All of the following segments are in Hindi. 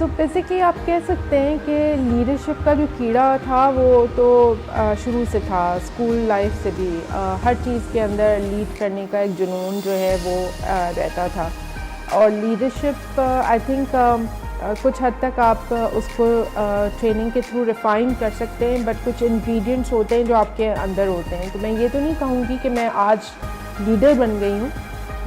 सो बेसिकली आप कह सकते हैं कि लीडरशिप का जो कीड़ा था वो तो शुरू से था, स्कूल लाइफ से भी हर चीज़ के अंदर लीड करने का एक जुनून जो है वो रहता था। और लीडरशिप आई थिंक कुछ हद तक आप उसको ट्रेनिंग के थ्रू रिफ़ाइन कर सकते हैं, बट कुछ इंग्रेडिएंट्स होते हैं जो आपके अंदर होते हैं। तो मैं ये तो नहीं कहूँगी कि मैं आज लीडर बन गई हूँ,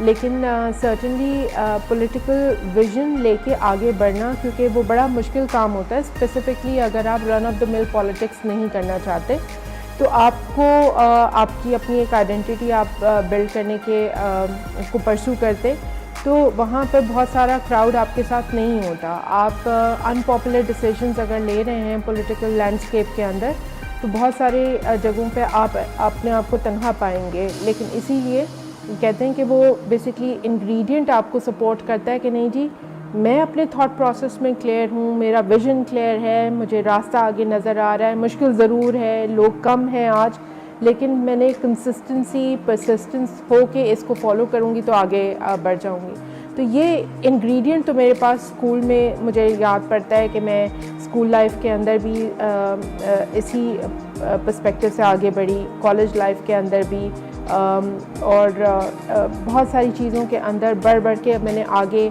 लेकिन सर्टेनली पॉलिटिकल विज़न लेके आगे बढ़ना, क्योंकि वो बड़ा मुश्किल काम होता है, स्पेसिफ़िकली अगर आप run of the mill politics नहीं करना चाहते। तो आपको आपकी अपनी एक आइडेंटिटी आप बिल्ड करने के को परस्यू करते, तो वहाँ पर बहुत सारा क्राउड आपके साथ नहीं होता। आप अनपॉपुलर डिसीजंस अगर ले रहे हैं पॉलिटिकल लैंडस्केप के अंदर, तो बहुत सारे जगहों पे आप अपने आप को तन्हा पाएंगे। लेकिन इसीलिए कहते हैं कि वो बेसिकली इंग्रेडिएंट आपको सपोर्ट करता है कि नहीं जी, मैं अपने थॉट प्रोसेस में क्लियर हूँ, मेरा विज़न क्लियर है, मुझे रास्ता आगे नज़र आ रहा है। मुश्किल ज़रूर है, लोग कम हैं आज, लेकिन मैंने कंसिस्टेंसी परसिस्टेंस हो के इसको फॉलो करूँगी तो आगे बढ़ जाऊँगी। तो ये इंग्रेडिएंट तो मेरे पास स्कूल में मुझे याद पड़ता है कि मैं स्कूल लाइफ के अंदर भी इसी पर्सपेक्टिव से आगे बढ़ी, कॉलेज लाइफ के अंदर भी, और बहुत सारी चीज़ों के अंदर बढ़ के मैंने आगे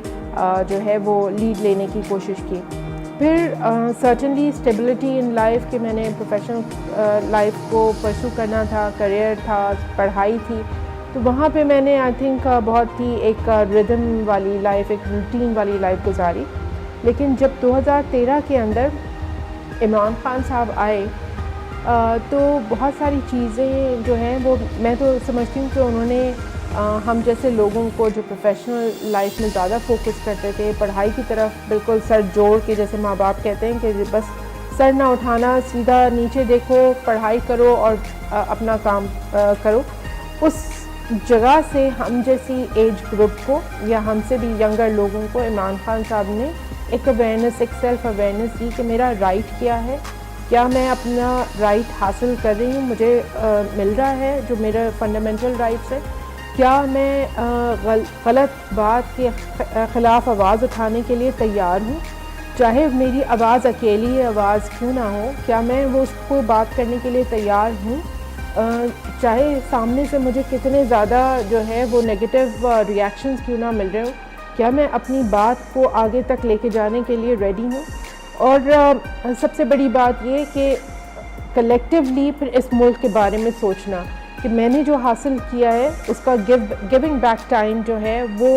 जो है वो लीड लेने की कोशिश की। फिर सर्टेनली स्टेबिलिटी इन लाइफ कि मैंने प्रोफेशनल लाइफ को परस्यू करना था, करियर था, पढ़ाई थी, तो वहाँ पे मैंने आई थिंक बहुत ही एक रिदम वाली लाइफ, एक रूटीन वाली लाइफ गुजारी। लेकिन जब 2013 के अंदर इमरान खान साहब आए, तो बहुत सारी चीज़ें जो हैं वो मैं तो समझती हूँ कि उन्होंने हम जैसे लोगों को जो प्रोफेशनल लाइफ में ज़्यादा फोकस करते थे, पढ़ाई की तरफ बिल्कुल सर जोड़ के, जैसे माँ बाप कहते हैं कि बस सर ना उठाना, सीधा नीचे देखो, पढ़ाई करो और अपना काम करो, उस जगह से हम जैसी एज ग्रुप को या हमसे भी यंगर लोगों को इमरान खान साहब ने एक अवेयरनेस, एक सेल्फ अवेयरनेस दी कि मेरा राइट क्या है, क्या मैं अपना राइट हासिल कर रही हूँ, मुझे मिल रहा है जो मेरा फंडामेंटल राइट्स है, क्या मैं गलत बात के ख़िलाफ़ आवाज़ उठाने के लिए तैयार हूँ, चाहे मेरी आवाज़ अकेली आवाज़ क्यों ना हो, क्या मैं वो उसको बात करने के लिए तैयार हूँ, चाहे सामने से मुझे कितने ज़्यादा जो है वो नेगेटिव रिएक्शंस क्यों ना मिल रहे हो, क्या मैं अपनी बात को आगे तक लेके जाने के लिए रेडी हूँ। और सबसे बड़ी बात ये कि कलेक्टिवली फिर इस मुल्क के बारे में सोचना कि मैंने जो हासिल किया है उसका गिविंग बैक टाइम जो है वो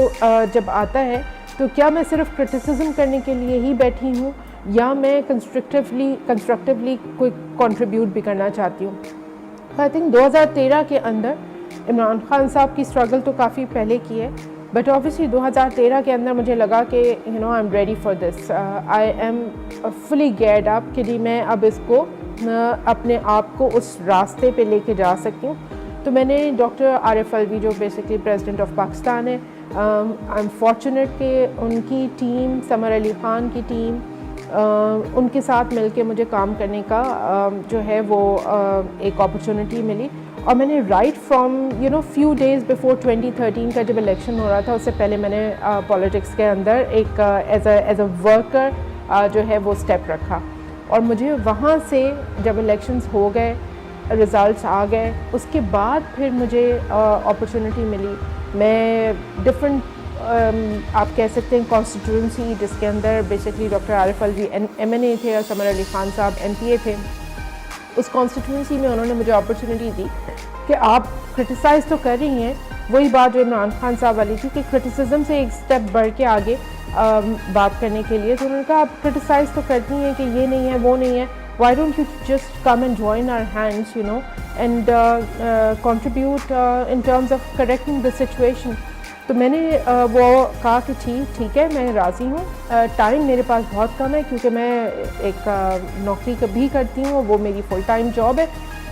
जब आता है, तो क्या मैं सिर्फ क्रिटिसिज्म करने के लिए ही बैठी हूँ या मैं कंस्ट्रक्टिवली कोई कंट्रीब्यूट भी करना चाहती हूँ। आई थिंक 2013 के अंदर इमरान खान साहब की स्ट्रगल तो काफ़ी पहले की है, बट ऑब्वियसली 2013 के अंदर मुझे लगा कि I am ready for this, I am fully geared up कि जी मैं अब इसको अपने आप को उस रास्ते पे लेके जा सकती हूँ। तो मैंने डॉक्टर आरिफ अलवी, जो बेसिकली प्रेसिडेंट ऑफ पाकिस्तान है, आई एम फॉर्चुनेट कि उनकी टीम, समर अली ख़ान की टीम, उनके साथ मिलके मुझे काम करने का जो है वो एक अपॉर्चुनिटी मिली। और मैंने right from few days before 2013 का जब इलेक्शन हो रहा था, उससे पहले मैंने पॉलिटिक्स के अंदर एक एज अ वर्कर जो है वो स्टेप रखा। और मुझे वहाँ से जब इलेक्शंस हो गए, रिज़ल्ट्स आ गए, उसके बाद फिर मुझे अपॉर्चुनिटी मिली। मैं डिफरेंट आप कह सकते हैं कॉन्स्टिट्यूंसी, जिसके अंदर basically doctor Arif Alvi MNA थे और समर अली ख़ान साहब MPA थे, उस कॉन्स्टिट्यूंसी में उन्होंने मुझे अपॉर्चुनिटी दी कि आप क्रिटिसाइज़ तो कर रही हैं, वही बात जो इमरान खान साहब वाली थी कि क्रिटिसिज्म से एक स्टेप बढ़ के आगे बात करने के लिए। तो उन्होंने कहा आप क्रिटिसाइज़ तो करती हैं कि ये नहीं है, वो नहीं है, why don't you just come and join our hands, and contribute in terms of correcting the situation। तो मैंने वो कहा कि ठीक है, मैं राज़ी हूँ, टाइम मेरे पास बहुत कम है क्योंकि मैं एक नौकरी भी करती हूँ, वो मेरी फुल टाइम जॉब है।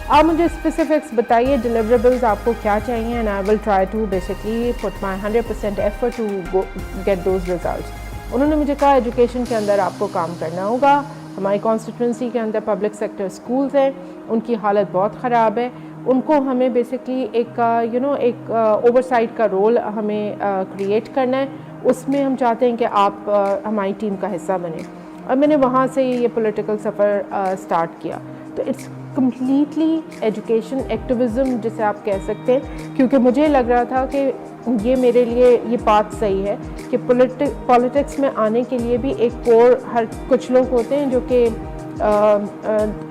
आप मुझे स्पेसिफिक्स बताइए, डिलीवरेबल्स आपको क्या चाहिए, and I will try to basically put my 100% effort to get those results. उन्होंने मुझे कहा एजुकेशन के अंदर आपको काम करना होगा, हमारी कॉन्स्टिट्यूंसी के अंदर पब्लिक सेक्टर स्कूल्स हैं, उनकी हालत बहुत ख़राब है, उनको हमें बेसिकली एक एक ओवरसाइट का रोल हमें क्रिएट करना है, उसमें हम चाहते हैं कि आप हमारी टीम का हिस्सा बने। और मैंने वहाँ से ये पॉलिटिकल सफ़र स्टार्ट किया। तो इट्स कम्प्लीटली एजुकेशन एक्टिविज़म जिसे आप कह सकते हैं, क्योंकि मुझे लग रहा था कि ये मेरे लिए ये बात सही है कि पॉलिटिक्स में आने के लिए भी एक कोर, हर कुछ लोग होते हैं जो कि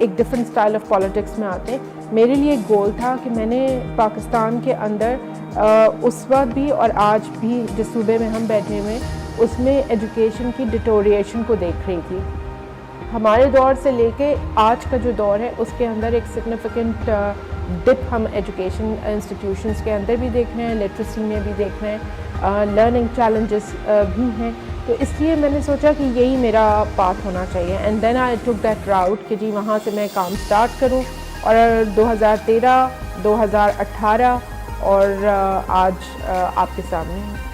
एक डिफरेंट स्टाइल ऑफ पॉलिटिक्स में आते हैं। मेरे लिए एक गोल था कि मैंने पाकिस्तान के अंदर उस वक्त भी और आज भी जिस सूबे में हम बैठे हुए उसमें एजुकेशन की डिटोरिएशन को देख रही थी। हमारे दौर से लेके आज का जो दौर है उसके अंदर एक सिग्निफिकेंट डिप हम एजुकेशन इंस्टीट्यूशंस के अंदर भी देख रहे हैं, लिटरेसी में भी देख रहे हैं, लर्निंग चैलेंजेस भी हैं। तो इसलिए मैंने सोचा कि यही मेरा पाथ होना चाहिए and then I took that route कि जी वहाँ से मैं काम स्टार्ट करूँ। और 2013, 2018 और आज आपके सामने